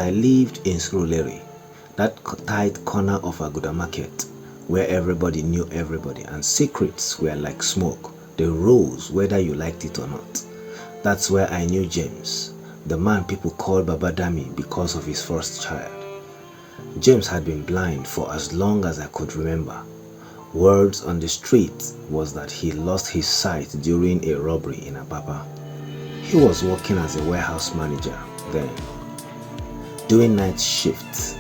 I lived in Surulere, that tight corner of Aguda Market, where everybody knew everybody and secrets were like smoke. They rose whether you liked it or not. That's where I knew James, the man people called Baba Dami because of his first child. James had been blind for as long as I could remember. Words on the street was that he lost his sight during a robbery in Apapa. He was working as a warehouse manager then, doing night shifts,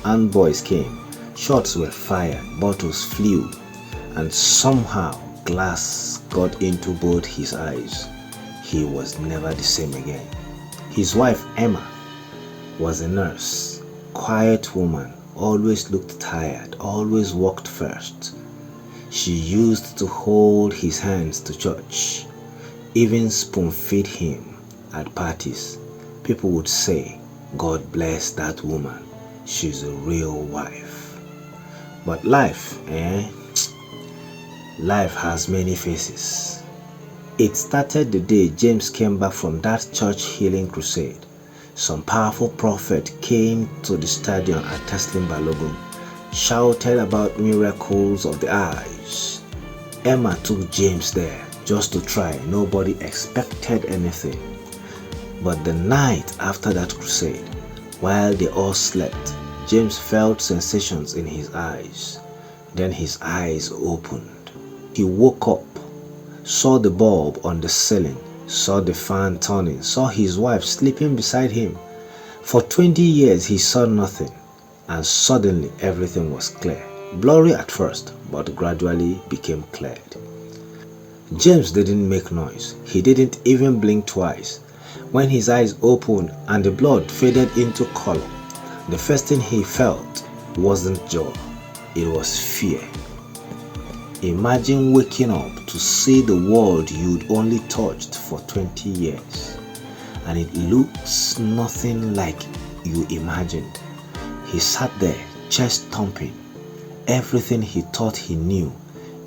and boys came. Shots were fired, bottles flew, and somehow glass got into both his eyes. He was never the same again. His wife Emma was a nurse, quiet woman, always looked tired, always walked first. She used to hold his hands to church, even spoon-feed him at parties. People would say, "God bless that woman, she's a real wife." But life, life has many faces. It started the day James came back from that church healing crusade. Some powerful prophet came to the stadium at Teslim Balogun, shouted about miracles of the eyes. Emma took James there just to try. Nobody expected anything. But the night after that crusade, while they all slept, James felt sensations in his eyes. Then his eyes opened. He woke up, saw the bulb on the ceiling, saw the fan turning, saw his wife sleeping beside him. For 20 years he saw nothing, and suddenly everything was clear. Blurry at first, but gradually became cleared. James didn't make noise. He didn't even blink twice. When his eyes opened and the blood faded into color, the first thing he felt wasn't joy, it was fear. Imagine waking up to see the world you'd only touched for 20 years, and it looks nothing like you imagined. He sat there, chest thumping. Everything he thought he knew,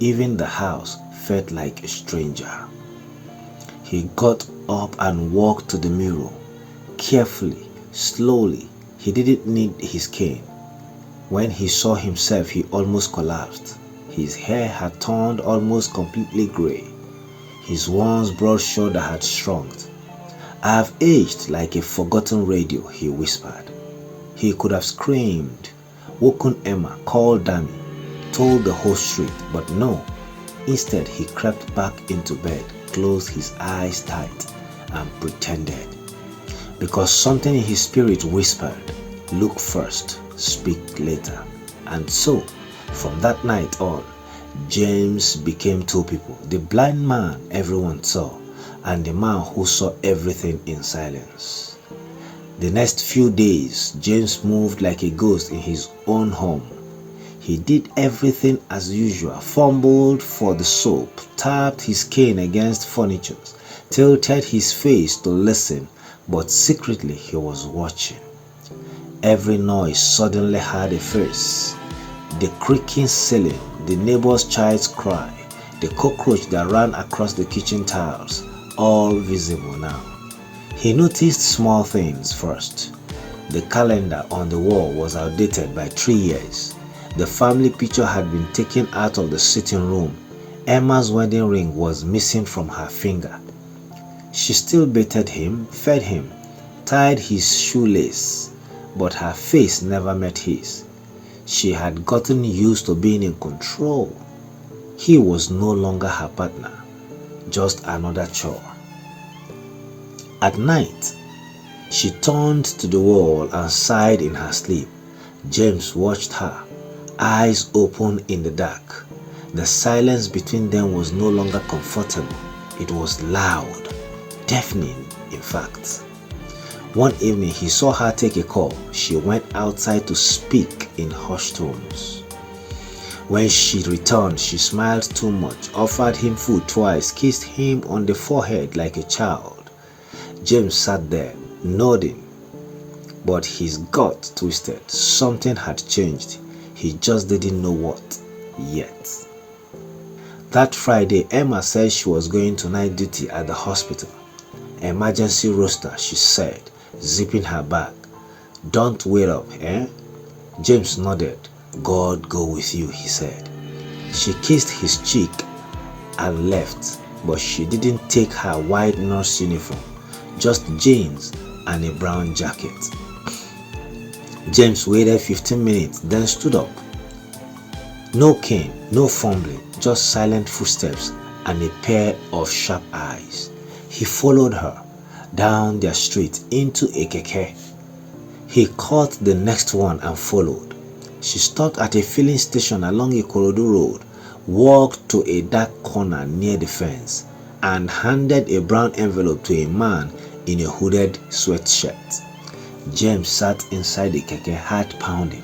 even the house, felt like a stranger. He got up and walked to the mirror. Carefully, slowly, he didn't need his cane. When he saw himself, he almost collapsed. His hair had turned almost completely gray. His once broad shoulder had shrunk. "I have aged like a forgotten radio," he whispered. He could have screamed, woken Emma, called Dami, told the whole street, but no. Instead, he crept back into bed, closed his eyes tight, and pretended. Because something in his spirit whispered, "Look first, speak later." And so, from that night on, James became two people: the blind man everyone saw, and the man who saw everything in silence. The next few days, James moved like a ghost in his own home. He did everything as usual, fumbled for the soap, tapped his cane against furniture, tilted his face to listen, but secretly he was watching. Every noise suddenly had a face. The creaking ceiling, the neighbor's child's cry, the cockroach that ran across the kitchen tiles, all visible now. He noticed small things first. The calendar on the wall was outdated by 3 years. The family picture had been taken out of the sitting room. Emma's wedding ring was missing from her finger. She still bathed him, fed him, tied his shoelace, but her face never met his. She had gotten used to being in control. He was no longer her partner, just another chore. At night, she turned to the wall and sighed in her sleep. James watched her, eyes open in the dark. The silence between them was no longer comfortable. It was loud, deafening, in fact. One evening, he saw her take a call. She went outside to speak in hushed tones. When she returned, she smiled too much, offered him food twice, kissed him on the forehead like a child. James sat there, nodding, but his gut twisted. Something had changed. He just didn't know what yet. That Friday, Emma said she was going to night duty at the hospital. "Emergency roster," she said, zipping her bag. Don't wait up, eh? James nodded. God go with you, he said. She kissed his cheek and left, but she didn't take her white nurse uniform, just jeans and a brown jacket. James waited 15 minutes, then stood up. No cane, no fumbling, just silent footsteps and a pair of sharp eyes. He followed her down their street into a keke. He caught the next one and followed. She stopped at a filling station along Ikorodu Road, walked to a dark corner near the fence, and handed a brown envelope to a man in a hooded sweatshirt. James sat inside the keke, heart pounding.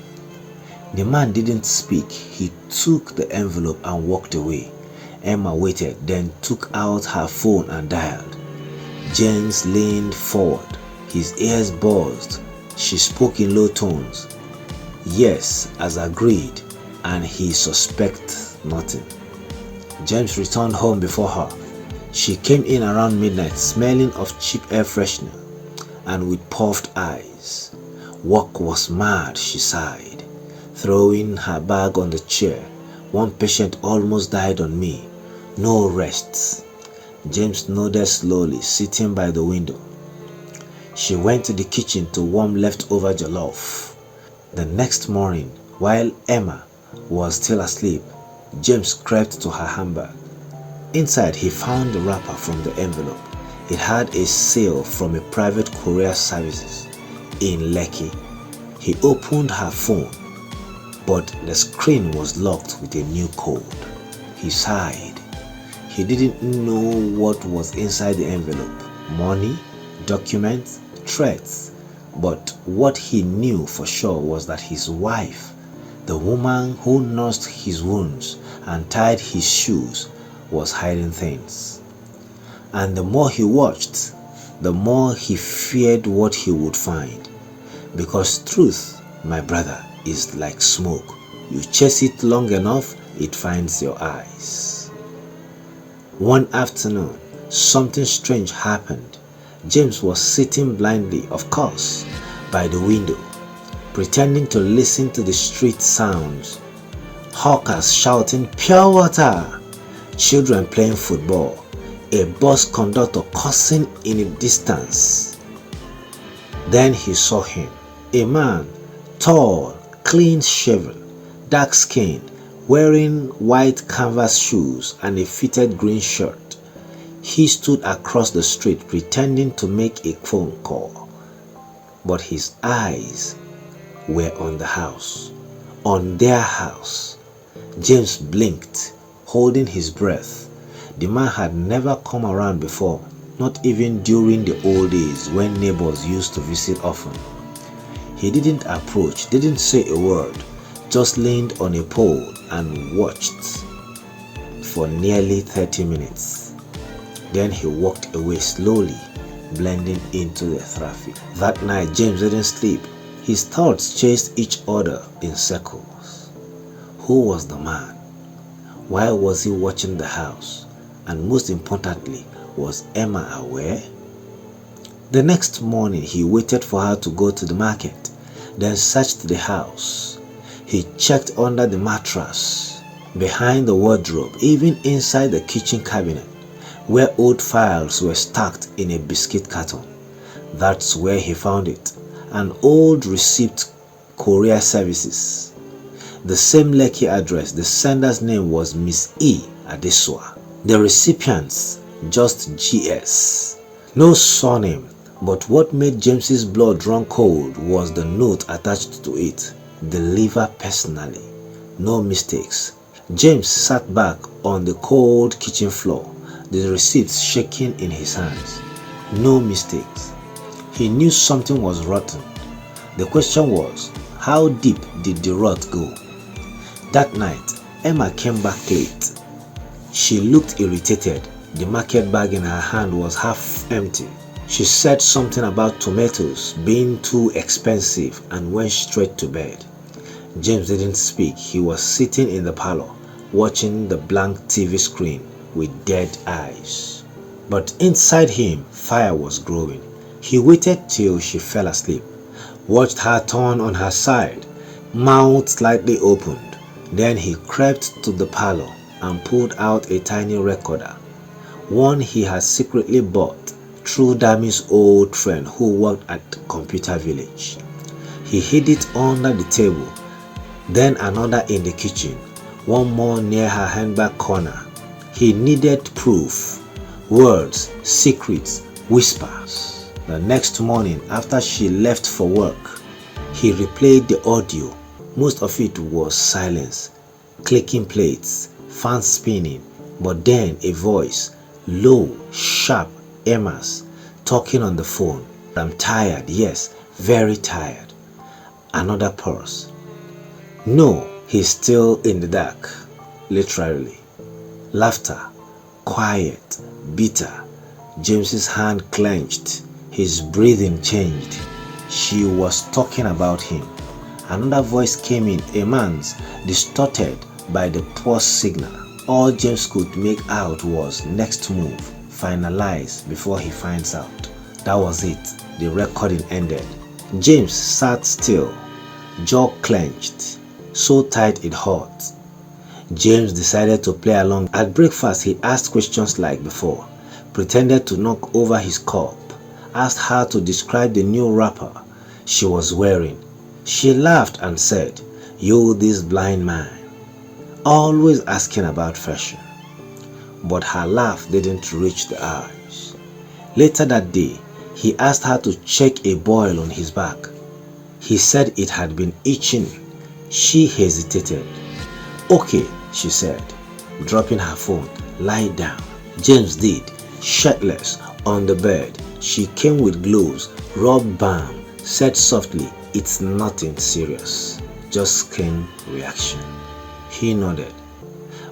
The man didn't speak. He took the envelope and walked away. Emma waited, then took out her phone and dialed. James leaned forward, his ears buzzed. She spoke in low tones. Yes, as agreed, and he suspects nothing. James returned home before her. She came in around midnight, smelling of cheap air freshener and with puffed eyes. Work was mad, she sighed, throwing her bag on the chair. One patient almost died on me. No rest. James nodded slowly, sitting by the window. She went to the kitchen to warm leftover jollof. The next morning, while Emma was still asleep, James crept to her handbag. Inside, he found the wrapper from the envelope. It had a seal from a private courier services in Lekki. He opened her phone, but the screen was locked with a new code. He sighed. He didn't know what was inside the envelope. Money, documents, threats. But what he knew for sure was that his wife, the woman who nursed his wounds and tied his shoes, was hiding things. And the more he watched, the more he feared what he would find. Because truth, my brother, is like smoke. You chase it long enough, it finds your eyes. One afternoon, something strange happened. James was sitting blindly, of course, by the window, pretending to listen to the street sounds. Hawkers shouting pure water, children playing football, a bus conductor cursing in the distance. Then he saw him, a man, tall, clean-shaven, dark-skinned, wearing white canvas shoes and a fitted green shirt. He stood across the street pretending to make a phone call, but his eyes were on the house, on their house. James blinked, holding his breath. The man had never come around before, not even during the old days when neighbors used to visit often. He didn't approach, didn't say a word, just leaned on a pole and watched for nearly 30 minutes. Then he walked away slowly, blending into the traffic. That night, James didn't sleep. His thoughts chased each other in circles. Who was the man? Why was he watching the house? And most importantly, was Emma aware? The next morning, he waited for her to go to the market, then searched the house. He checked under the mattress, behind the wardrobe, even inside the kitchen cabinet, where old files were stacked in a biscuit carton. That's where he found it, an old receipt, courier services. The same Lekki address. The sender's name was Miss E. Adesua. The recipients, just GS. No surname, but what made James's blood run cold was the note attached to it. Deliver personally. No mistakes. James sat back on the cold kitchen floor, the receipts shaking in his hands. No mistakes. He knew something was rotten. The question was, how deep did the rot go? That night, Emma came back late. She looked irritated. The market bag in her hand was half empty. She said something about tomatoes being too expensive and went straight to bed. James didn't speak. He was sitting in the parlor, watching the blank TV screen with dead eyes. But inside him, fire was growing. He waited till she fell asleep. watched her turn on her side, mouth slightly opened. Then he crept to the parlor and pulled out a tiny recorder, one he had secretly bought through Dami's old friend who worked at the computer village. He hid it under the table, then another in the kitchen, one more near her handbag corner. He needed proof, words, secrets, whispers. The next morning, after she left for work, he replayed the audio. Most of it was silence, clicking plates, fans spinning, but then a voice, low, sharp, Emma's, talking on the phone. I'm tired, yes, very tired. Another pause. No, he's still in the dark, literally. Laughter, quiet, bitter. James's hand clenched, his breathing changed. She was talking about him. Another voice came in, a man's, distorted by the poor signal. All James could make out was next move, finalize before he finds out. That was it. The recording ended. James sat still, jaw clenched, so tight it hurt. James decided to play along. At breakfast, he asked questions like before, pretended to knock over his cup, asked her to describe the new wrapper she was wearing. She laughed and said, "You, this blind man, always asking about fashion." But her laugh didn't reach the eyes. Later that day, he asked her to check a boil on his back. He said it had been itching. She hesitated. "Okay," she said, dropping her phone. "Lie down." James did, shirtless, on the bed. She came with gloves, rubbed balm, said softly, "It's nothing serious, just skin reaction." He nodded.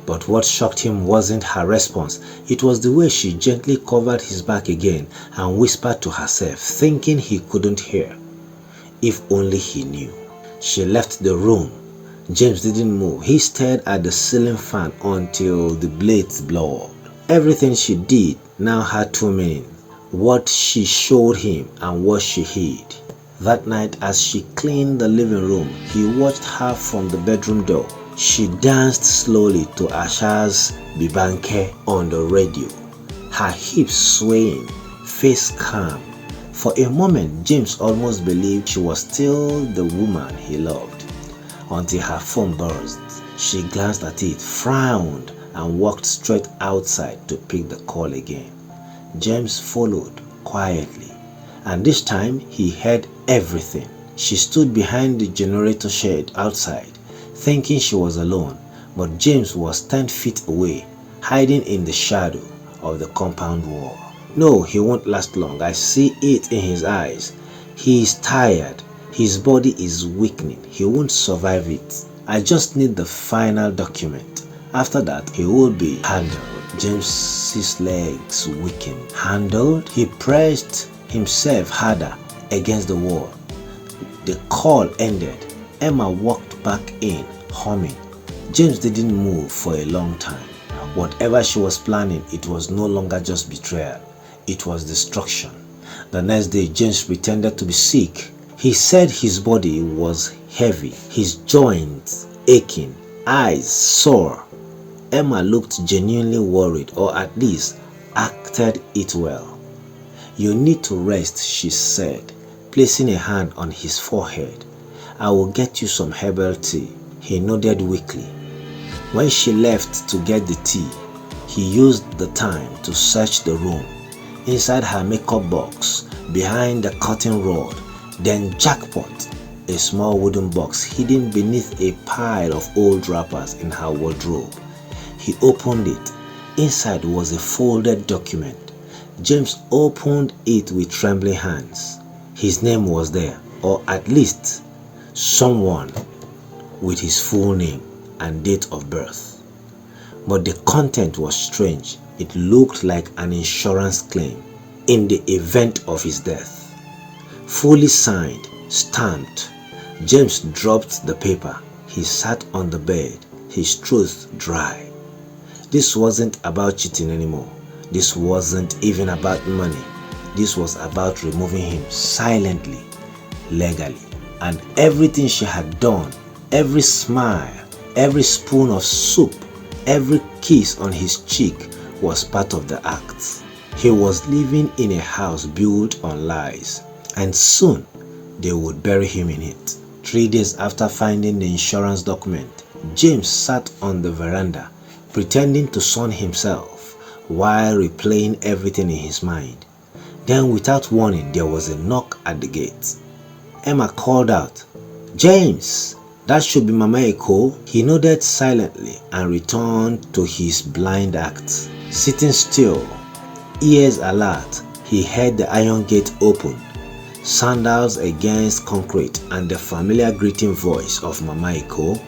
But what shocked him wasn't her response. It was the way she gently covered his back again and whispered to herself, thinking he couldn't hear. If only he knew. She left the room. James didn't move. He stared at the ceiling fan until the blades blurred. Everything she did now had two meanings: what she showed him and what she hid. That night, as she cleaned the living room, he watched her from the bedroom door. She danced slowly to Asha's Bibanke on the radio, her hips swaying, face calm. For a moment, James almost believed she was still the woman he loved, until her phone buzzed. She glanced at it, frowned, and walked straight outside to pick the call again. James followed quietly, and this time he heard everything. She stood behind the generator shed outside, thinking she was alone, but James was 10 feet away, hiding in the shadow of the compound wall. "No, he won't last long. I see it in his eyes. He is tired. His body is weakening. He won't survive it. I just need the final document. After that, he will be handled." James's legs weakened. Handled? He pressed himself harder against the wall. The call ended. Emma walked back in, humming. James didn't move for a long time. Whatever she was planning, it was no longer just betrayal. It was destruction. The next day, James pretended to be sick. He said his body was heavy, his joints aching, eyes sore. Emma looked genuinely worried, or at least acted it well. "You need to rest," she said, placing a hand on his forehead. "I will get you some herbal tea." He nodded weakly. When she left to get the tea, he used the time to search the room. Inside her makeup box, behind the curtain rod, then jackpot, a small wooden box hidden beneath a pile of old wrappers in her wardrobe. He opened it. Inside was a folded document. James opened it with trembling hands. His name was there, or at least someone with his full name and date of birth. But the content was strange. It looked like an insurance claim in the event of his death. Fully signed, stamped. James dropped the paper. He sat on the bed, his throat dry. This wasn't about cheating anymore. This wasn't even about money. This was about removing him silently, legally. and everything she had done, every smile, every spoon of soup, every kiss on his cheek was part of the act. He was living in a house built on lies, and soon they would bury him in it. 3 days after finding the insurance document, James sat on the veranda, pretending to sun himself while replaying everything in his mind. Then, without warning, there was a knock at the gate. Emma called out, "James, that should be Mama Eko." He nodded silently and returned to his blind act. Sitting still, ears alert, he heard the iron gate open, sandals against concrete, and the familiar greeting voice of Mama Eko,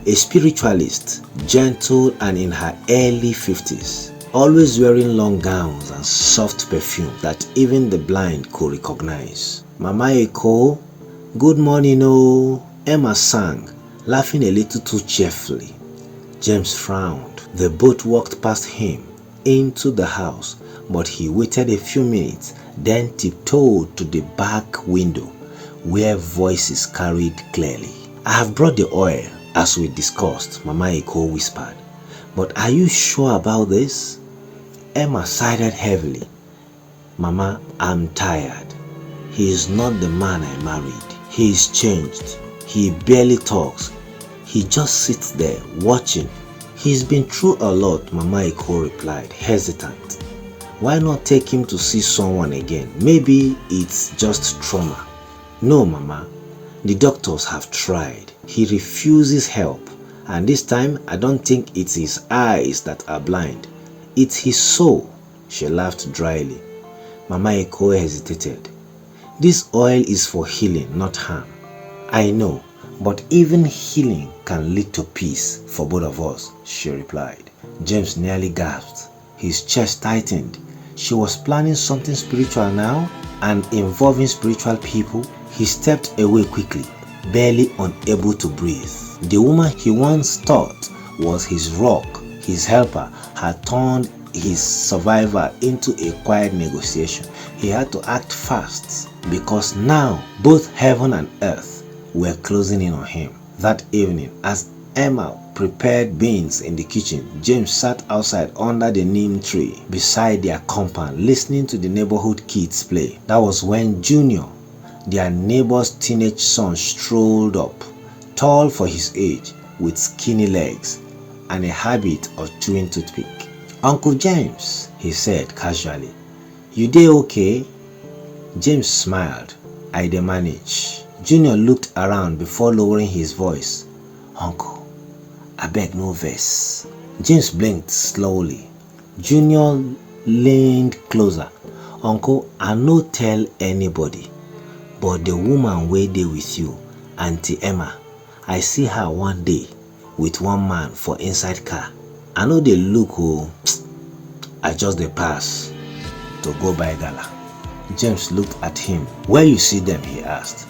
a spiritualist, gentle and in her early 50s, always wearing long gowns and soft perfume that even the blind could recognize. "Mama Eko, good morning, oh," Emma sang, laughing a little too cheerfully. James frowned. They both walked past him into the house, but he waited a few minutes, then tiptoed to the back window where voices carried clearly. "I have brought the oil, as we discussed," Mama Eko whispered. "But are you sure about this?" Emma sighed heavily. "Mama, I'm tired. He is not the man I married. He is changed. He barely talks. He just sits there watching." "He's been through a lot," Mama Eko replied, hesitant. "Why not take him to see someone again? Maybe it's just trauma." "No, Mama. The doctors have tried. He refuses help. And this time, I don't think it's his eyes that are blind. It's his soul." She laughed dryly. Mama Eko hesitated. "This oil is for healing, not harm." "I know, but even healing can lead to peace for both of us," she replied. James nearly gasped. His chest tightened. She was planning something spiritual now, and involving spiritual people. He stepped away quickly, barely unable to breathe. The woman he once thought was his rock, his helper, had turned his survival into a quiet negotiation. He had to act fast because now both heaven and earth were closing in on him. That evening, as Emma prepared beans in the kitchen, James sat outside under the neem tree beside their compound, listening to the neighborhood kids play. That was when Junior, their neighbor's teenage son, strolled up, tall for his age, with skinny legs and a habit of chewing toothpick. "Uncle James," he said casually, "you dey okay?" James smiled. "I dey manage." Junior looked around before lowering his voice. "Uncle, abeg no vex." James blinked slowly. Junior leaned closer. "Uncle, I no tell anybody, but the woman wey dey with you, Auntie Emma, I see her one day with one man for inside car. I no dey look o, I just dey pass to go buy gala." James looked at him. "Where you see them?" he asked.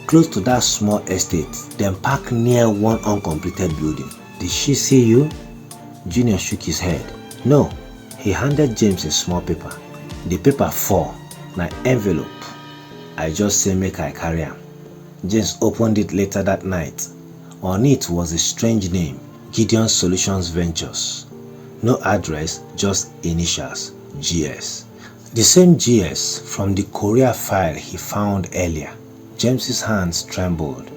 "Close to that small estate, them park near one uncompleted building." "Did she see you?" Junior shook his head. "No." He handed James a small paper. The paper fall, na envelope. I just say make I carry am. James opened it later that night. On it was a strange name, Gideon Solutions Ventures. No address, just initials, GS. The same GS from the courier file he found earlier. James's hands trembled.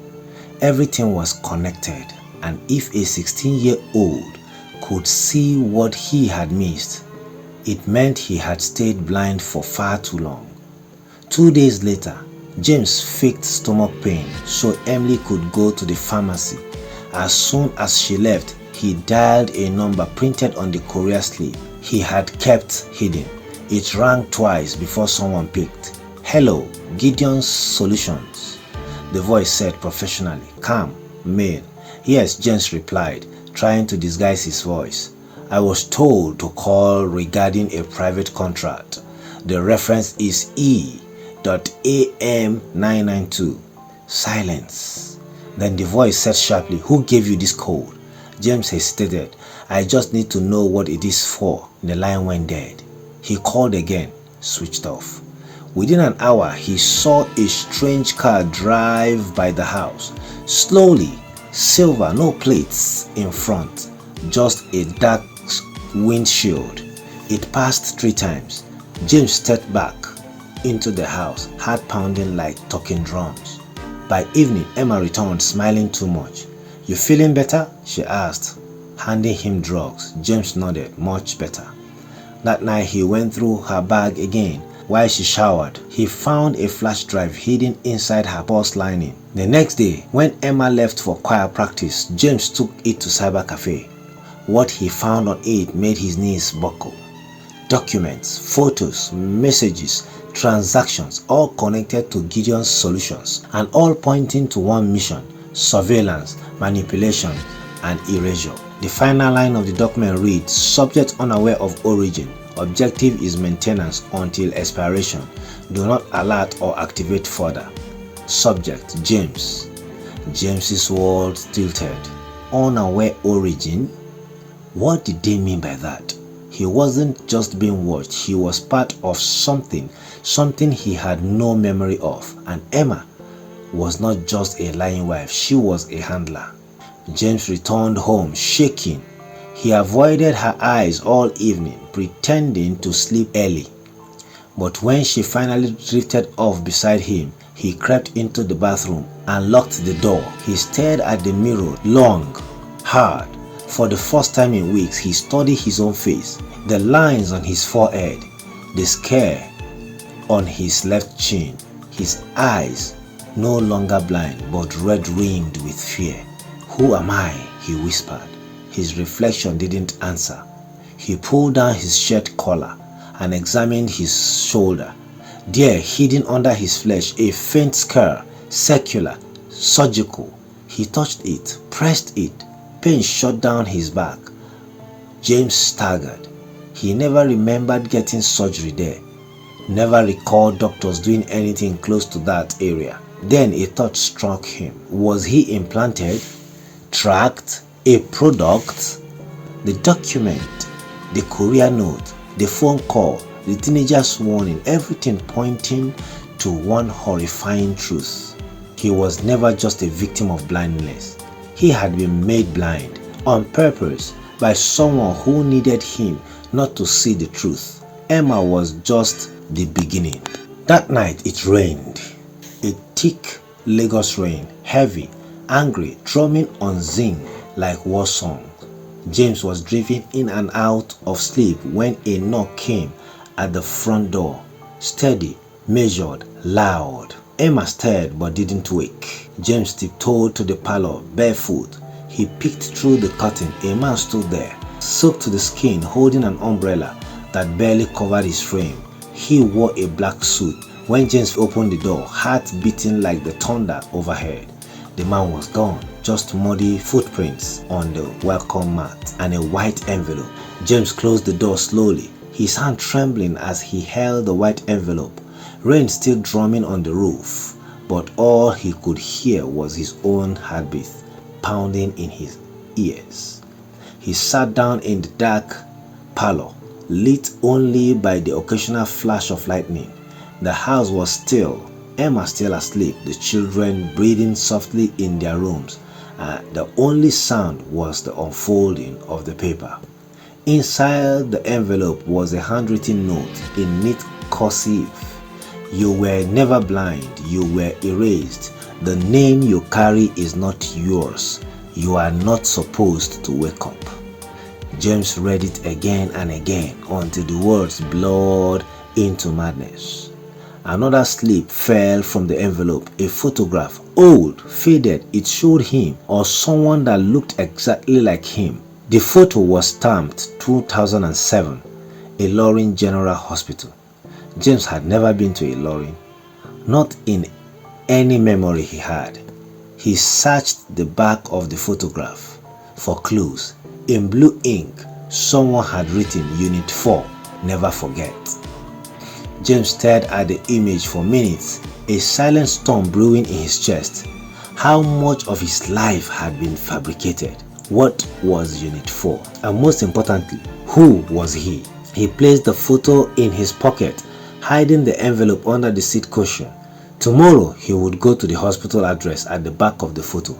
Everything was connected, and if a 16-year-old could see what he had missed, it meant he had stayed blind for far too long. 2 days later, James faked stomach pain so Emily could go to the pharmacy. As soon as she left, he dialed a number printed on the courier slip he had kept hidden. It rang twice before someone picked. "Hello, Gideon's Solutions," the voice said professionally. "Calm, male." "Yes," James replied, trying to disguise his voice. "I was told to call regarding a private contract. The reference is E.AM992. Silence. Then the voice said sharply, "Who gave you this code?" James hesitated. "I just need to know what it is for." The line went dead. He called again, switched off. Within an hour, he saw a strange car drive by the house. Slowly, silver, no plates in front, just a dark windshield. It passed 3 times. James stepped back into the house, heart pounding like talking drums. By evening, Emma returned, smiling too much. "You feeling better?" she asked, handing him drugs. James nodded, much better. That night, he went through her bag again. While she showered, he found a flash drive hidden inside her purse lining. The next day, when Emma left for choir practice, James took it to cyber cafe. What he found on it made his knees buckle. Documents, photos, messages, transactions, all connected to Gideon's solutions, and all pointing to one mission: surveillance, manipulation, and erasure. The final line of the document reads, "Subject unaware of origin. Objective is maintenance until expiration. Do not alert or activate further." Subject: James. James's world tilted. Unaware origin? What did they mean by that? He wasn't just being watched, he was part of something he had no memory of. And Emma was not just a lying wife, she was a handler. James returned home shaking. He avoided her eyes all evening, pretending to sleep early. But when she finally drifted off beside him, he crept into the bathroom and locked the door. He stared at the mirror long, hard. For the first time in weeks, he studied his own face, the lines on his forehead, the scar on his left chin, his eyes no longer blind but red-rimmed with fear. "Who am I?" he whispered. His reflection didn't answer. He pulled down his shirt collar and examined his shoulder. There, hidden under his flesh, a faint scar, circular, surgical. He touched it, pressed it. Pain shot down his back. James staggered. He never remembered getting surgery there. Never recalled doctors doing anything close to that area. Then a thought struck him. Was he implanted? Tracked? A product? The document, the courier note, the phone call, the teenager's warning, everything pointing to one horrifying truth. He was never just a victim of blindness. He had been made blind on purpose by someone who needed him not to see the truth. Emma was just the beginning. That night it rained. A thick Lagos rain, heavy, angry, drumming on zinc like war songs. James was driven in and out of sleep when a knock came at the front door. Steady, measured, loud. Emma stared but didn't wake. James tiptoed to the parlor, barefoot. He peeked through the curtain. A man stood there, soaked to the skin, holding an umbrella that barely covered his frame. He wore a black suit. When James opened the door, heart beating like the thunder overhead, the man was gone. Just muddy footprints on the welcome mat and a white envelope. James closed the door slowly, his hand trembling as he held the white envelope. Rain still drumming on the roof, but all he could hear was his own heartbeat pounding in his ears. He sat down in the dark parlor, lit only by the occasional flash of lightning. The house was still, Emma still asleep, the children breathing softly in their rooms. The only sound was the unfolding of the paper. Inside the envelope was a handwritten note in neat cursive. "You were never blind, you were erased. The name you carry is not yours. You are not supposed to wake up." James read it again and again until the words blurred into madness. Another slip fell from the envelope, a photograph, old, faded. It showed him or someone that looked exactly like him. The photo was stamped 2007, Ilorin General Hospital. James had never been to Ilorin, not in any memory he had. He searched the back of the photograph for clues. In blue ink, someone had written Unit 4, never forget. James stared at the image for minutes, a silent storm brewing in his chest. How much of his life had been fabricated? What was Unit 4? And most importantly, who was he? He placed the photo in his pocket, hiding the envelope under the seat cushion. Tomorrow he would go to the hospital address at the back of the photo.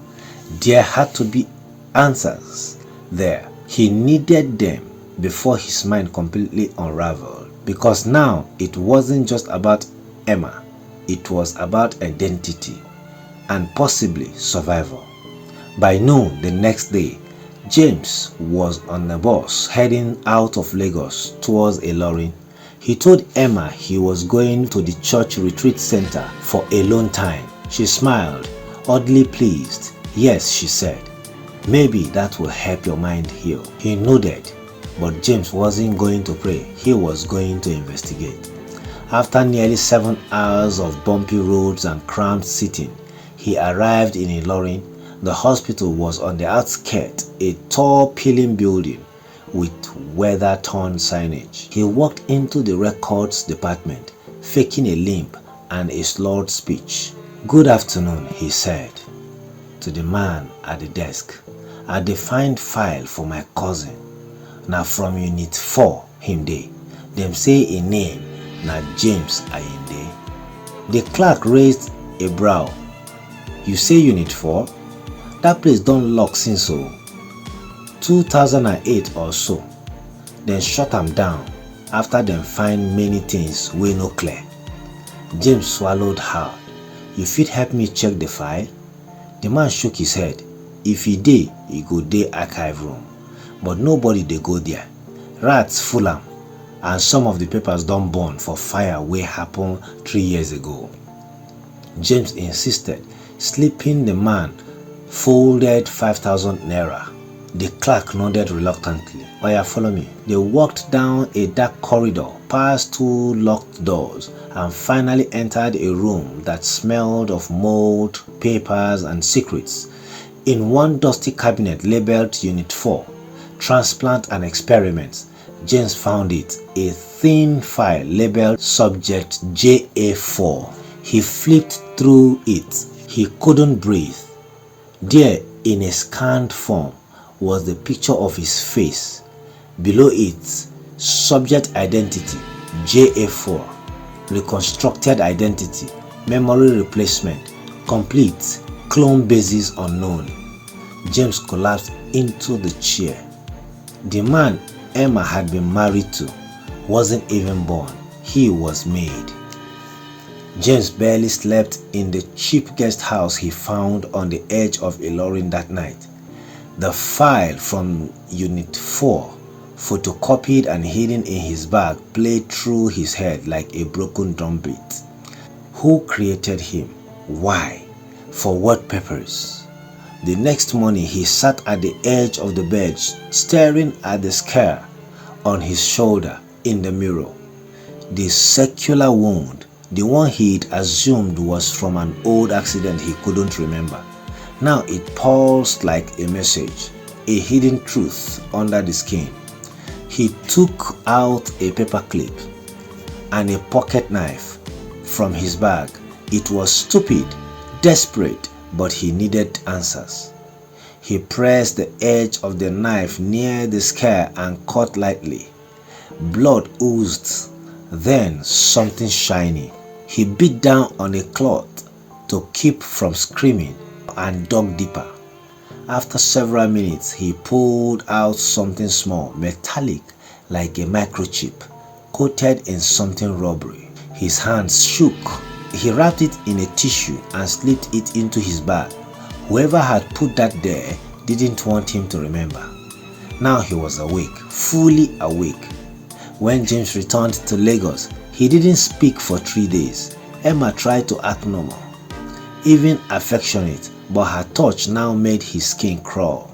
There had to be answers there. He needed them before his mind completely unraveled, because now it wasn't just about Emma, it was about identity and possibly survival. By noon the next day, James was on a bus heading out of Lagos towards Ilorin. He told Emma he was going to the church retreat center for alone time. She smiled, oddly pleased. Yes, she said. Maybe that will help your mind heal. He nodded, but James wasn't going to pray. He was going to investigate. After nearly 7 hours of bumpy roads and cramped seating, he arrived in Ilorin. The hospital was on the outskirts, a tall peeling building with weather-torn signage. He walked into the records department, faking a limp and a slurred speech. "Good afternoon," he said to the man at the desk. "I dey find file for my cousin. Na from Unit 4 him dey. Dem say a name na James Ayinde." The clerk raised a brow. "You say Unit 4? That place don lock since 2008 or so. Dem shut am down after dem find many things wey no clear." James swallowed hard. "You fit help me check the file?" The man shook his head. "If e dey, e go dey archive room. But nobody dey go there. Rats full am, and some of the papers don burn for fire wey happen 3 years ago." James insisted, slipping the man folded 5,000 naira. The clerk nodded reluctantly. "Oya, follow me." They walked down a dark corridor, past 2 locked doors, and finally entered a room that smelled of mold, papers, and secrets. In one dusty cabinet labeled Unit 4, Transplant and Experiments, James found it, a thin file labeled Subject JA4. He flipped through it. He couldn't breathe. There, in a scanned form, was the picture of his face. Below it, Subject Identity JA4, Reconstructed Identity, Memory Replacement, Complete, Clone Basis Unknown. James collapsed into the chair. The man Emma had been married to wasn't even born. He was made. James barely slept in the cheap guest house he found on the edge of Ilorin that night. The file from Unit 4, photocopied and hidden in his bag, played through his head like a broken drumbeat. Who created him? Why? For what purpose? The next morning he sat at the edge of the bed, staring at the scar on his shoulder in the mirror. The circular wound, the one he'd assumed was from an old accident he couldn't remember. Now it pulsed like a message, a hidden truth under the skin. He took out a paper clip and a pocket knife from his bag. It was stupid, desperate, but he needed answers. He pressed the edge of the knife near the scar and cut lightly. Blood oozed, then something shiny. He beat down on a cloth to keep from screaming and dug deeper. After several minutes, he pulled out something small, metallic, like a microchip, coated in something rubbery. His hands shook. He wrapped it in a tissue and slipped it into his bag. Whoever had put that there didn't want him to remember. Now he was awake, fully awake. When James returned to Lagos, he didn't speak for 3 days. Emma tried to act normal, even affectionate, but her touch now made his skin crawl.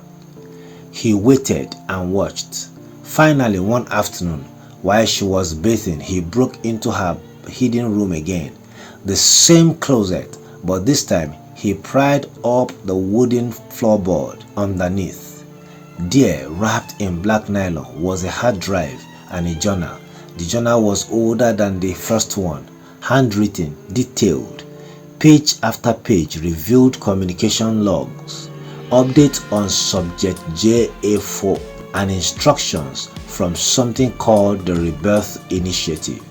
He waited and watched. Finally, one afternoon, while she was bathing, he broke into her hidden room again. The same closet, but this time he pried up the wooden floorboard underneath. There, wrapped in black nylon, was a hard drive and a journal. The journal was older than the first one, handwritten, detailed. Page after page revealed communication logs, updates on Subject JA4, and instructions from something called the Rebirth Initiative.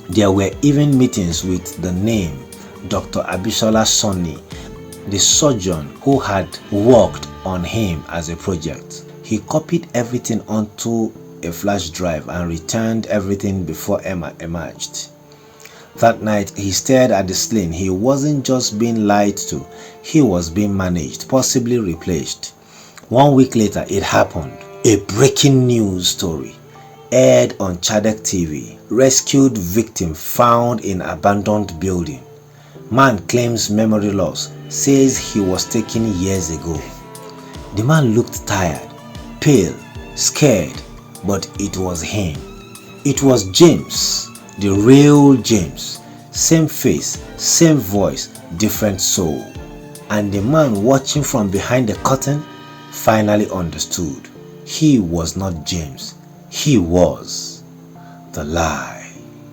There were even meetings with the name Dr. Abishola Sonny, the surgeon who had worked on him as a project. He copied everything onto a flash drive and returned everything before Emma emerged. That night, he stared at the sling. He wasn't just being lied to, he was being managed, possibly replaced. 1 week later, it happened. A breaking news story aired on Chadek TV. Rescued victim found in abandoned building. Man claims memory loss, says he was taken years ago. The man looked tired, pale, scared, but it was him. It was James, the real James. Same face, same voice, different soul. And the man watching from behind the curtain finally understood. He was not James. He was the lie.